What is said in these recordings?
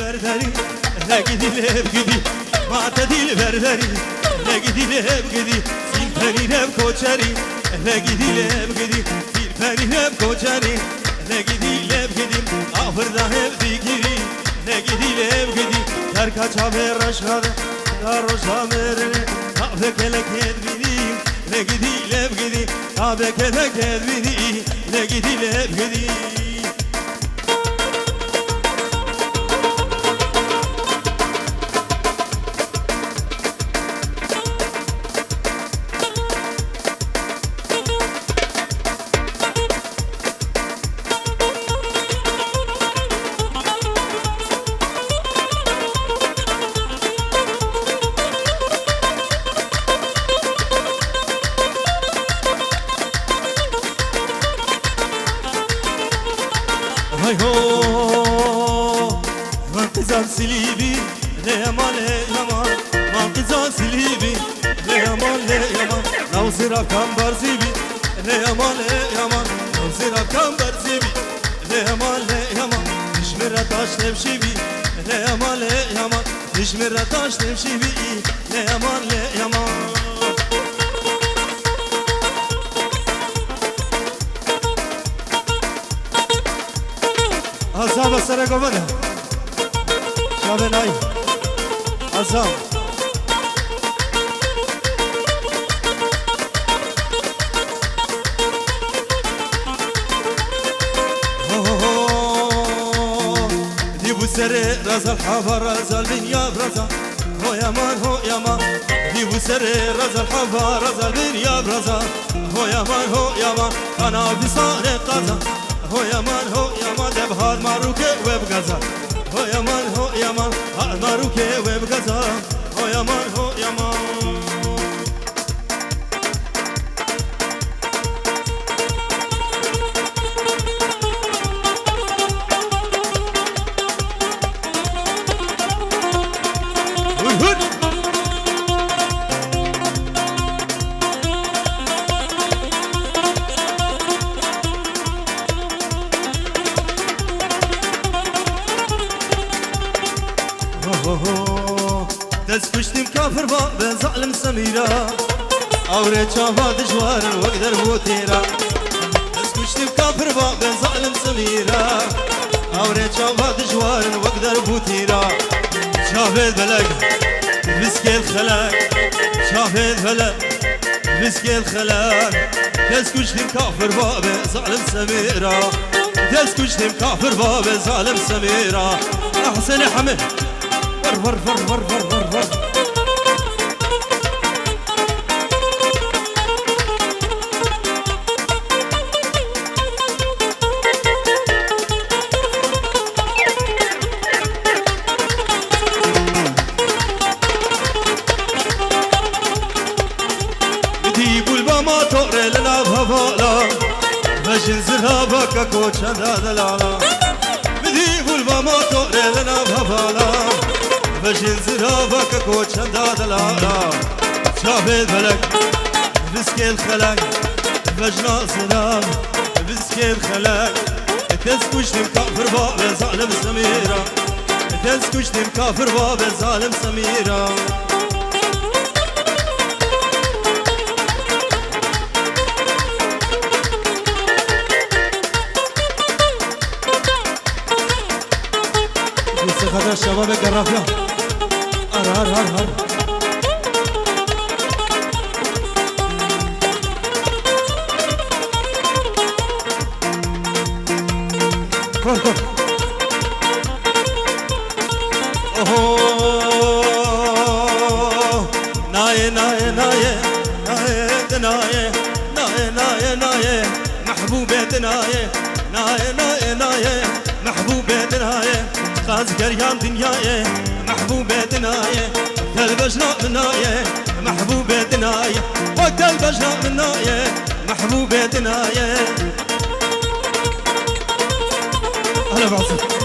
البردري لقدي لبقدي ما تدي البردري لقدي لبقدي سين فري لبكوشري لقدي لبقدي سين فري لبكوشري لقدي لبقدي آخر ذهب ذكري لقدي لبقدي تركا شابه رشاد داروش امرني أبك لك هدبني لقدي لبقدي أبك لك هدبني لقدي لبقدي هاي هو منقذان سليبي ليمان ليمان منقذان سليبي ليمان ليمان نوزيرا كامبر زيبي ليمان ليمان نوزيرا كامبر زيبي ليمان ليمان نشمر تاش نمشيبي ليمان ليمان نشمر تاش نمشيبي ليمان ليمان عزام السنة قبلها شابين هاي عزام ديبو سري رزا الحافة رزا البنيا برزا هو يامان هو يامان ديبو سري رزا الحافة رزا البنيا برزا هو يامان أنا بصاني قزا هو يامان دبهاد ماروكه وبغزا هو يامان ماروكه وبغزا هو يامان دست کشتیم کافر با به ظالم سمیرا آوره چاوا دجوار وقدر بو تیرا دست کشتیم کافر با به ظالم سمیرا آوره چاوا دجوار وقدر بو تیرا شافد بلق مسكين خلاك شافد بلق مسكين خلاك دست کشتیم کافر با به ظالم سمیرا دست کشتیم کافر با به ظالم سمیرا احسن حمد ور ور ور ور ور ور بدي بولبا ما تقري لنا بهفالا بجن زرابك كوتشا دلالا بدي بولبا ما تقري لنا بهفالا بجن زرابك كوتشا دلالا شافد بلك بسكين خلاك بجنا سلام بسكين خلاك تسكشتم كافر باب ظالم سميرا تسكشتم كافر باب ظالم سميرا هذا الشباب القرافية هر هر هر هر كل كل اوه ناي ناي ناي ناي ناي ناي ناي محبوبة ناي ناي ناي ناي محبوبة ناي قاز قريان دنياي محبوبة دناي تلبجنا مناي محبوبة دناي وقت البجنا مناي محبوبة دناي أهلا بعصر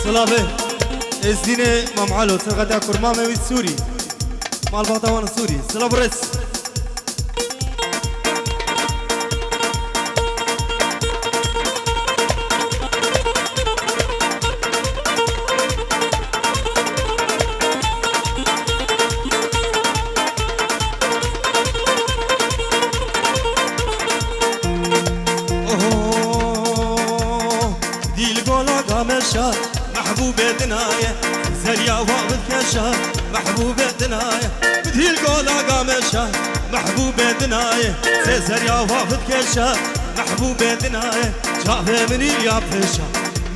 سلامه از دین ممعلو ترغدا کرمامه وی سوری مال بغداوان سوری سلام رس محبوبة دنايا زريا واغد كشا محبوبة دنايا بدهي القولا قامشا محبوبة دنايا زريا واغد كشا محبوبة دنايا جعبه مني يا بشا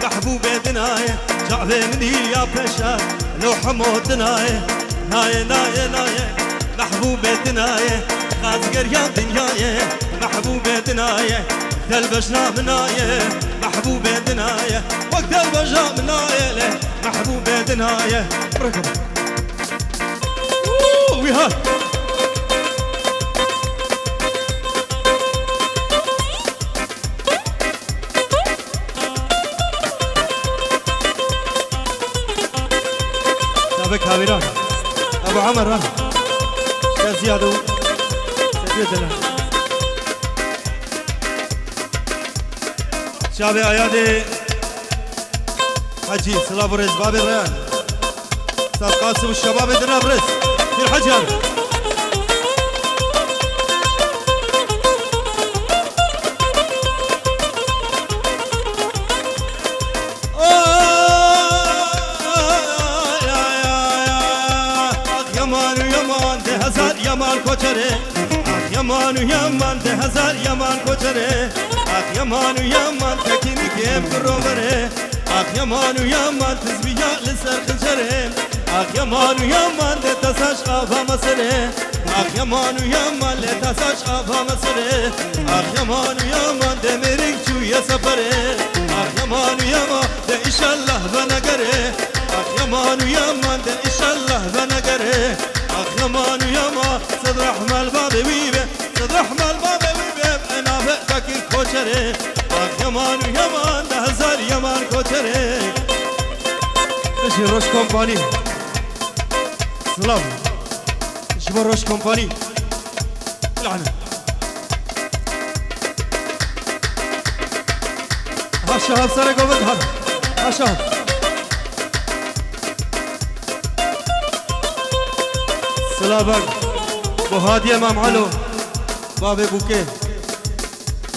محبوبة دنايا جعبه مني يا بشا لو حمود دنايا نايا نايا نايا محبوبة دنايا خازقر يا دنيايا محبوبة دنايا البشرة منايا محبوبة دنايا وقت البشرة منايا محبوبة دنايا بركب ويها سابق هاويران أبو عمر راه زيادة سيدنا شابه آیاده حجی سلام برز باب الريان استاذ قاسم الشباب درنا برز في الحجر يمان يمان ده هزار يمان كوچره يمان يمان ده هزار يمان كوچره يمان يمان تكيني كيف كروبره يمان يمان تزبيا لسر خنجره يمان يمان لتساش آفا مسره يمان يمان لتساش آفا مسره يمان يمان ده مريك جوية سفره يمان يمان ده إشالله بنگره يمان يمان ده إشالله بنگره يمان يمان صد رحمة الباب ويبه صد رحمة الباب ويبه أنا بأتك الكوشره يمان يمان ده هزار يمان كوشره نشي روش كومباني سلام نشي روش كومباني لعنة ها شهاب سر قوبت ها شهاب سلامك بهادي امام علو باب بوكي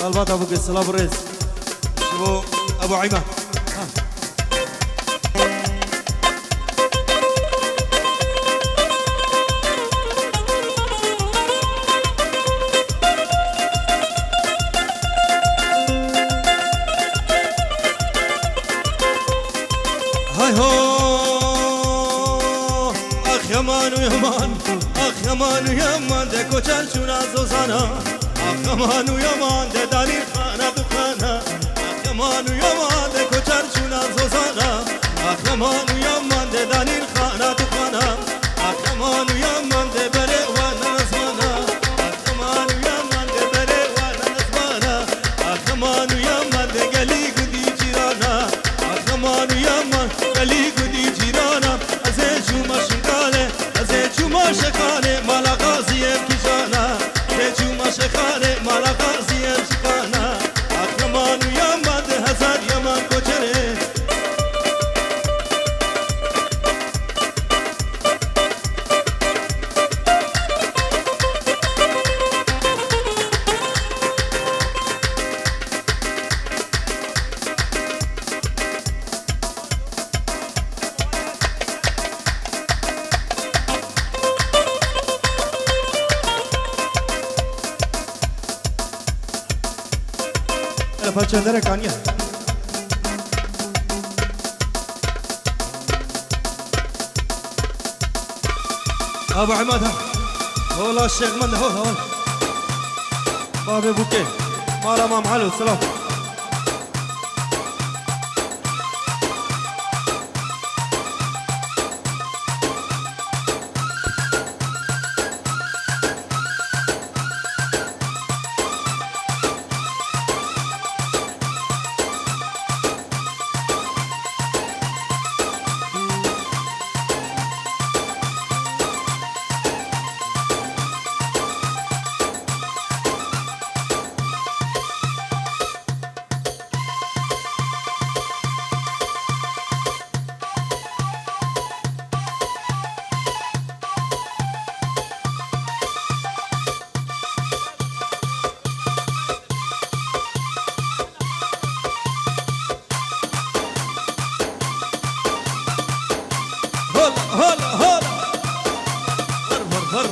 البات ابو السلام الرئيس شبو ابو عيمه هاي هو اخ يمان ويمان اخ يمان ويمان ده كوچر شونا زوزانا اخ يمان ويمان ده داني خانه دخانه اخ يمان ويمان ده كوچر شونا زوزانا اخ يمان ويمان ده داني خانه دخانه اخ يمان ويمان ده بره وانا نسمانا اخ يمان ويمان ده بره وانا نسمانا اخ يمان ويمان ده قلي قدي جيرانا اخ يمان ويمان قلي قدي جيرانا ازيجو مشنقاله ازيجو مشقاله مالا غازيم كيجانا ازيجو مشقاله مالا غازيم شقانا اخ يمان ويمان ده هزار يمان كوچره Facendere cania. ابو عماد هو الشيخ من هو بابي بوكي مال امام علو سلام هلا هلا هلا هر هر هر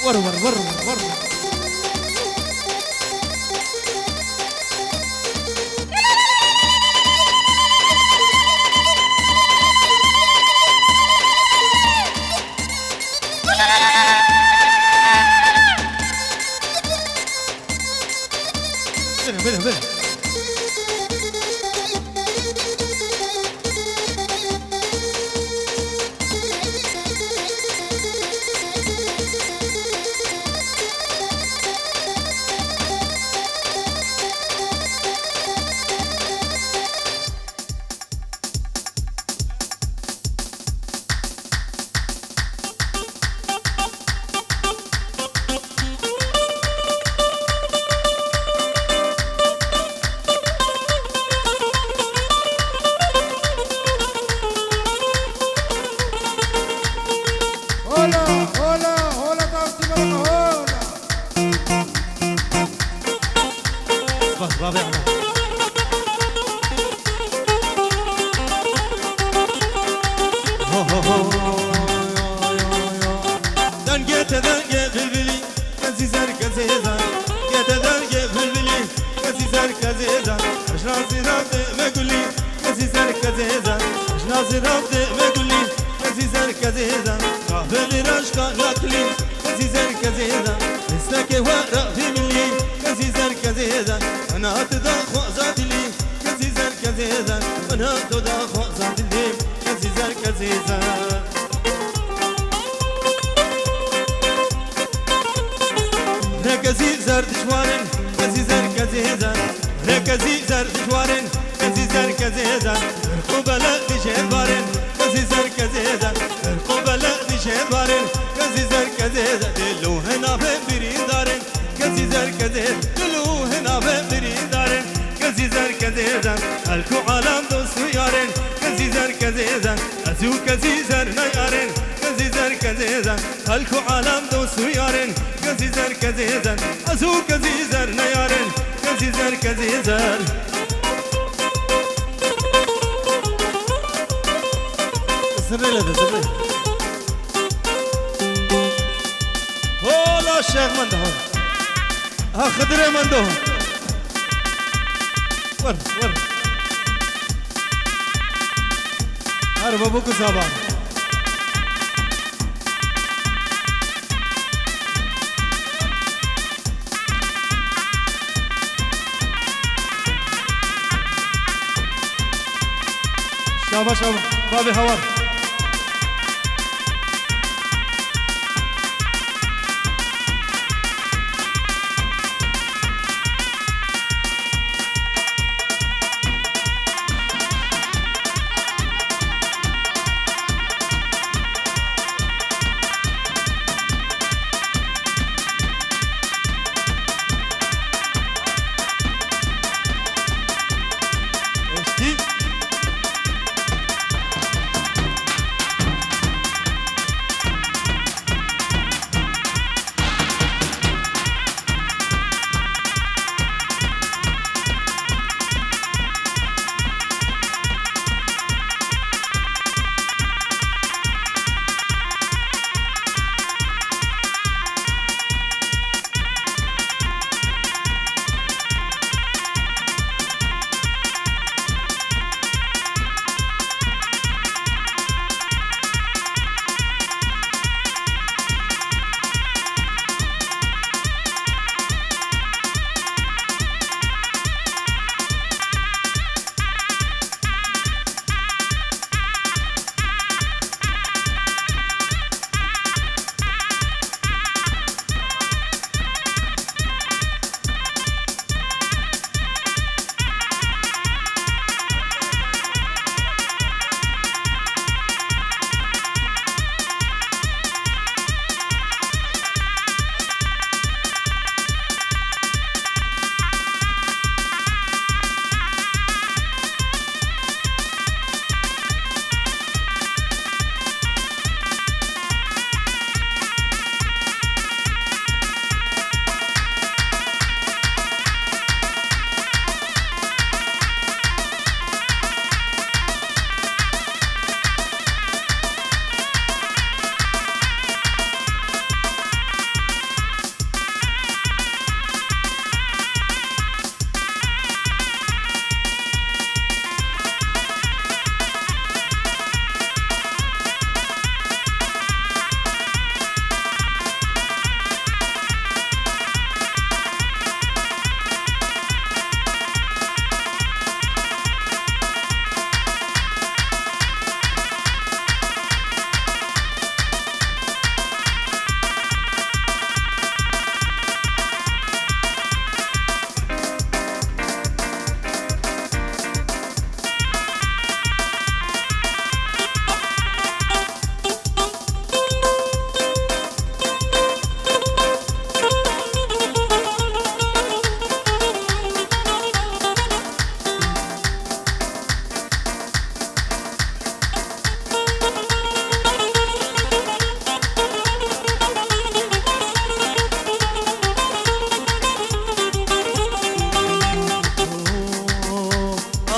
ور ور ور ور بلا بلا رابع دنجت دنجت بلبلي كزيزر كزيزر جت دنجت بلبلي كزيزر كزيزر اشنازي رابط مقولي كزيزر كزيزر اشنازي رابط مقولي كزيزر كزيزر قابل رشقا لكلي كزيزر كزيزر اسمك ورا في ملي كزيزر كزيزر أنا تدخو زادلي كزيزر كزيزر أنا تدخو زادلي كزيزر كزيزر كزيزر دشوارن كزيزر كزيزر كزيزر دشوارن كزيزر كزيزر قبلا دشوارن كزيزر كزيزر قبلا دشوارن كزيزر كزيزر لو هنا بريدارن كزيزر كزيزر لو هنا بريدارن كزيزر كزيزر الكو عالم دوست يارن كزيزر كزيزر ازو كزيزر نيارن كزيزر كزيزر الكو عالم دوست يارن كزيزر كزيزر ازو كزيزر نيارن كزيزر كزيزر سري له سري هولا الشيخ من ده ها خضره من ده ور ور هر بابو کو صاحب شاباش شاباش بابي حوار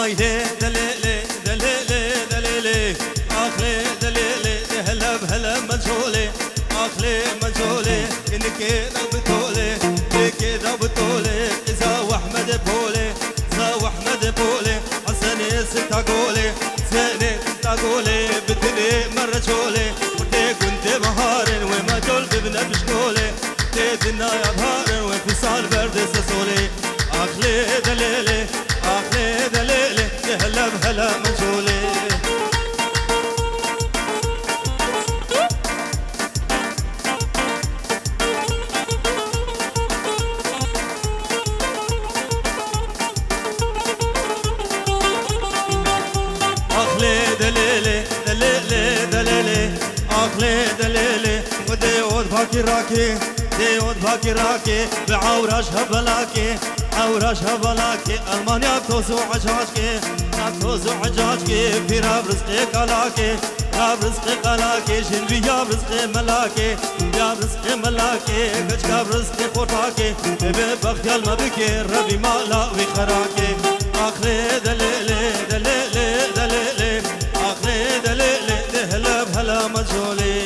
هايلي دليلي دليلي دليلي اخلي دليلي هلا بهلا مجهولي اخلي مجهولي انك بتولي كذا بتولي اذا واحمد بولي اذا واحمد بولي حسني ستاقولي سني تاقولي بتني مرجولي وتي كنت بهار وما جول ببنا بشكولي تيدنا يا بهار وانفصال برد سسولي اخلي دليلي اخلي دليلي هلا بهلا مجهولي دليلي دليلي دليلي اخلي دليلي وديود باكي راكي ديود باكي راكي بعورشها بلاكي عورشها بلاكي المانيا توزو عجاجكي توزو عجاجكي في راب رزقي قلاكي راب رزقي قلاكي شنبي يا رزقي ملاكي يا رزقي ملاكي كجكاب رزقي قوتاكي ببخت يالما بكي ربي مالا وخراكي اخلي دليلي دليلي دليلي اخلي دليلي هلا بهلا مجهولي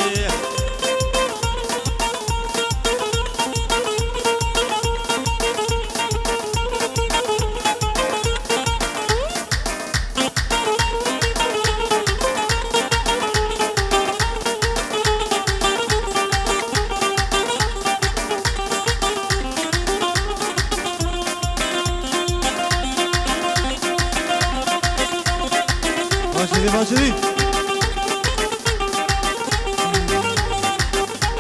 ماشي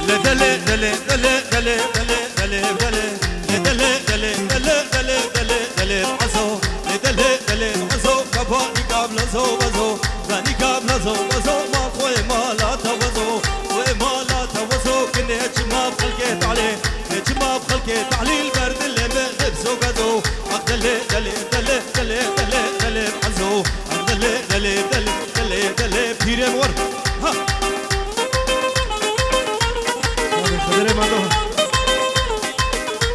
لا دلي دلي دلي دلي دلي دلي دلي دلي دلي دلي دلي دلي دلي عزو دلي دلي عزو كباني قبل زو بزو باني قبل زو بزو ما خوي ما لا توزو وما لا توزو كنيت ما بخلقيت عليه كنيت ما بخلقيت عليه البرد اللي ملبسو قدو دلي دلي دلي دلي دلي دلي عزو دلي دلي دلي دلي دلي بيرم ورد ها خدري ما له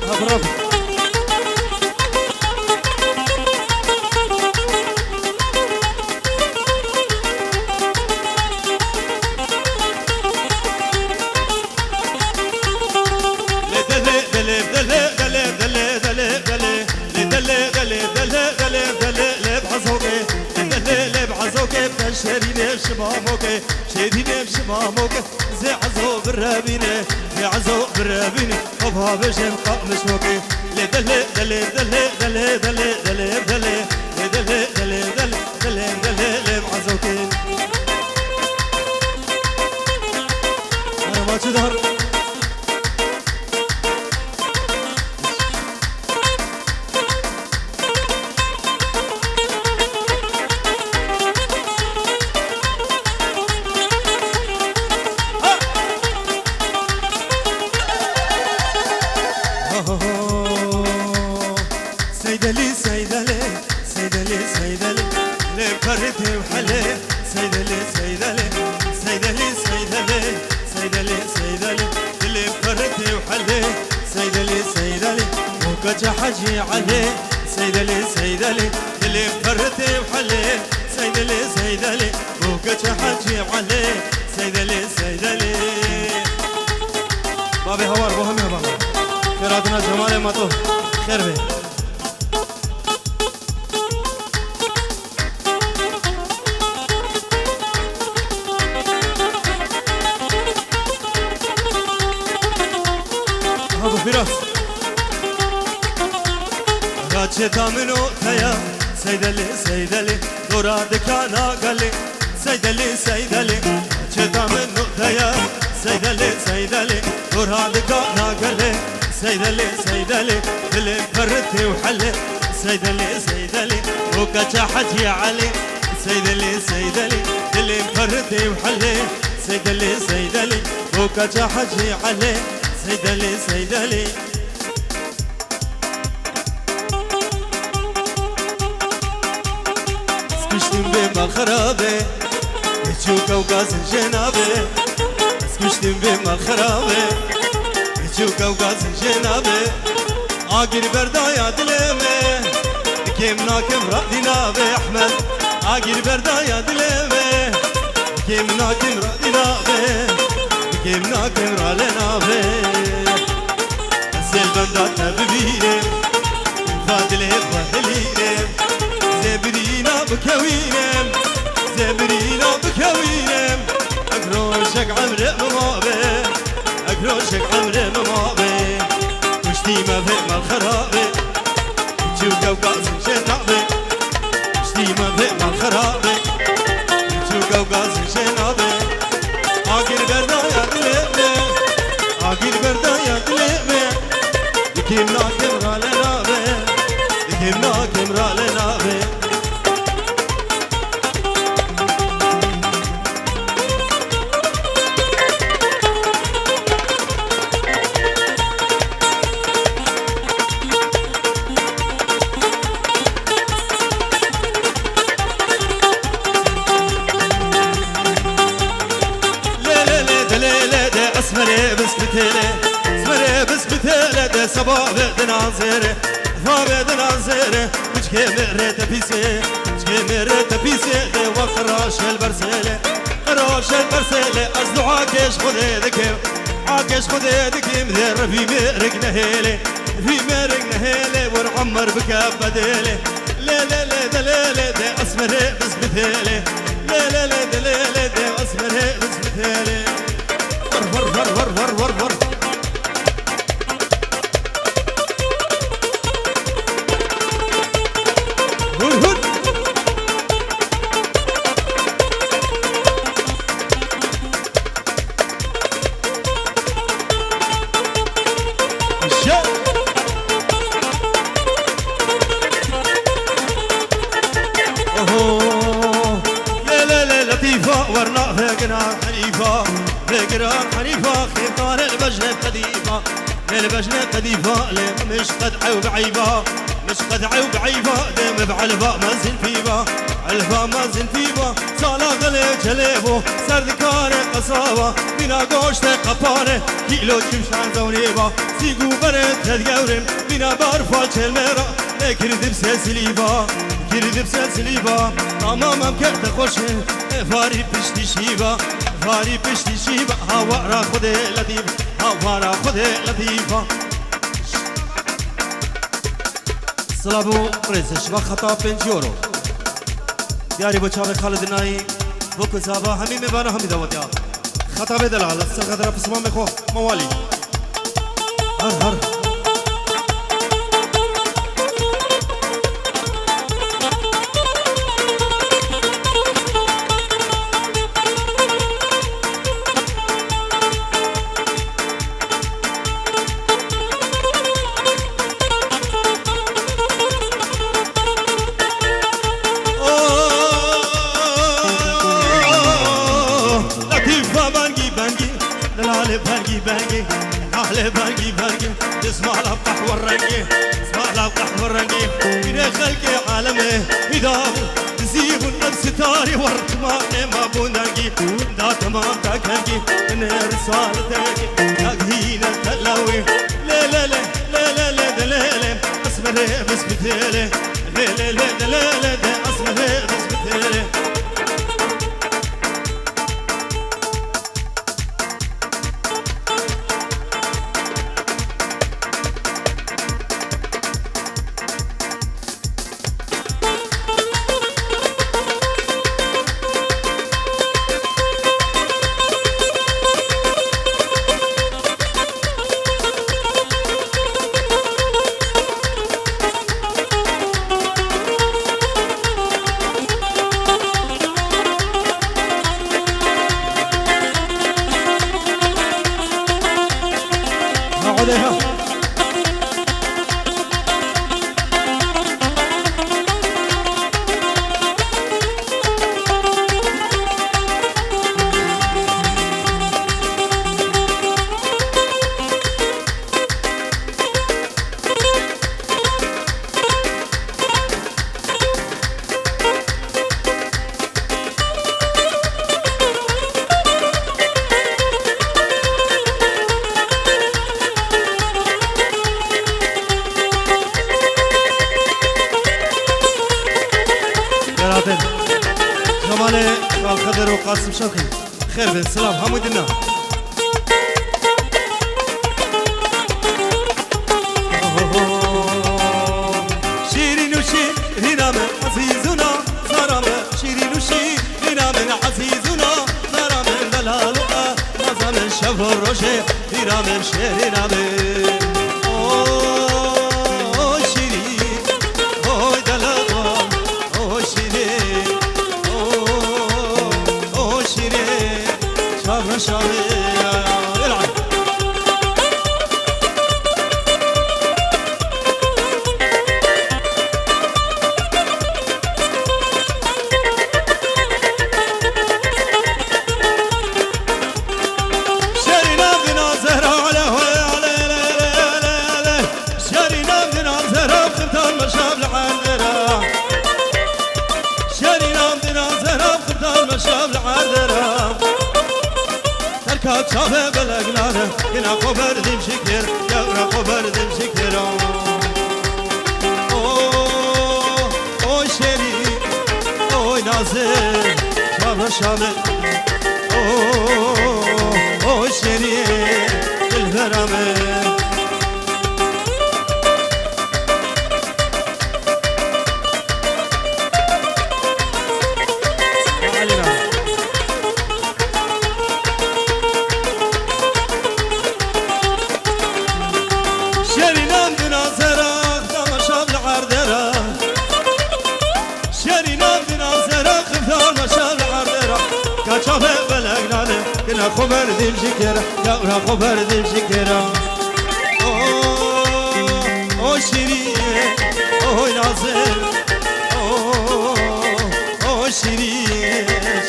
برافو دلي دلي دلي دلي دلي دلي دلي دلي دلي دلي دلي دلي بحزوكي دلي بحزوكي بشريني بشماموكي شديني بشماموكي زي عزو بالرابيني زي عزو بالرابيني وبها بشم قامش موكي دلي دلي دلي دلي دلي دلي دلي دلي دلي دلي دلي دلي بحزوكي انا ما تظهر سيدلي سيدلي سيدلي سيدلي لفرتي وحلي سيدلي سيدلي سيدلي سيدلي سيدلي سيدلي لفرتي وحلي سيدلي سيدلي وكجا حجي عليه سيدلي سيدلي لفرتي وحلي سيدلي سيدلي وكجا حجي عليه سيدلي سيدلي بابي هوار بهم يا بابا خيراتنا جمال ماتو خير بي ابو فراس راجتا منو ثيا سيدلي سيدلي دورا دكانا قالي سيدلي سيدلي راجتا منو ثيا سيدلي سيدلي دورا دكانا قالي سيدلي سيدلي اللي فرتي وحلي سيدلي سيدلي وكجا حجي علي سيدلي سيدلي اللي فرتي وحلي سيدلي سيدلي وكجا حجي علي سيدلي سيدلي سكشتم بما خرابي يجوك وقاس الجنابي سكشتم بما خرابي يجوك وقاس الجنابي آقر بردايا دلمي كم ناكم ردنا بأحمد عاقل بردايا دلبه كم ناكم ردنا به كم ناكم رالنا به سلبندات ببينه فادله فهلينه زبرينا بكوينه زبرينا بكوينه أكروشك عمر ممابه أكروشك عمر ممابه مشتي ما في ما الخرابه شو قوقاز شنابه مشتي ما في ما الخرابه شو قوقاز شنابه عاقل بردايا دلبه عاقل بردايا دلبه كم ناكم رالنا به كم ناكم رالنا به اسمري بسكتيلي اسمري بسكتيلي ده سبا بدنا زيري فا بدنا زيري مش كمرة تبيسي مش كمرة تبيسي ده وقت راش البرسيلي راش البرسيلي أصدو عاكش خدي دكيم عاكش خدي دكيم ذر في مرق نهيلي في مرق نهيلي ونعمر بكبديلي لا لا لا دليلي ده اسمري بسكتيلي لا لا لا دليلي ده اسمري بسكتيلي ور ور ور ور ور ور هود هود لا لا لا لطيفة ورنا فاقنا حنيفة فقران حنيفة خيطان البجنة قديفة البجنة قديفة مش قدعة وقعيبة مش قدعة وقعيبة دم بعلبة ما زين فيبا علبة ما زين فيبا صالا غلي جليبو سرد كار قصابة بنا قوشت قبانة كيلو كمشان زونيبا سيقو برد تدقورم بنا بارفال الميرا كردب سلسليبا كردب سلسليبا تماما كرد خوشه فاري بشتي شيبا فاري بشتي شيبا هوا را خده لطيف هوا را خده لطيفة سلابو ريزش و خطا 5 يورو دیاری بچه خالد نایی بکو زابا همین میبانه همی دوادیا خطا بدلال سر قدر پسمان بخو موالی هر هر بانجي بانجي اسمع لقح والرنجي اسمع لقح والرنجي إلى خلق عالمه إذا تسيب النفس تاري ورتماني ما بوندانجي دا تمام تاكنجي من رسالتك تاكهين التلاوي لا لا لا لا لا لا دلالي اسمري بس بتالي لا لا لا دلالي اسمري بس بتالي برادر جمال الخضر وقاسم شوقي خير بن سلام حمودنا شيرين وشيرين من عزيزنا زرم شيرين وشيرين من عزيزنا زرم دلالوها نظام شب الرجع ديرام شيرين من شافه بلغنانه ينا خبر ديم شكر يا خبر ديم شكر او شيري او نازل شافه شامه او شيري الهرامه شافه بلغنانه كنا خبر ديم شكرا يا خبر ديم شكرا او شيري او نازل او شيري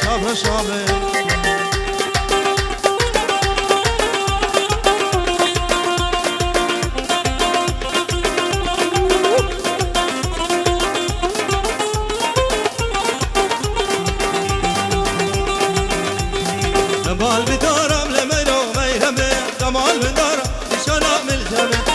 شافه شافه مال بدارم لميرو ميرمه كمال بدارم نشانه ملجمه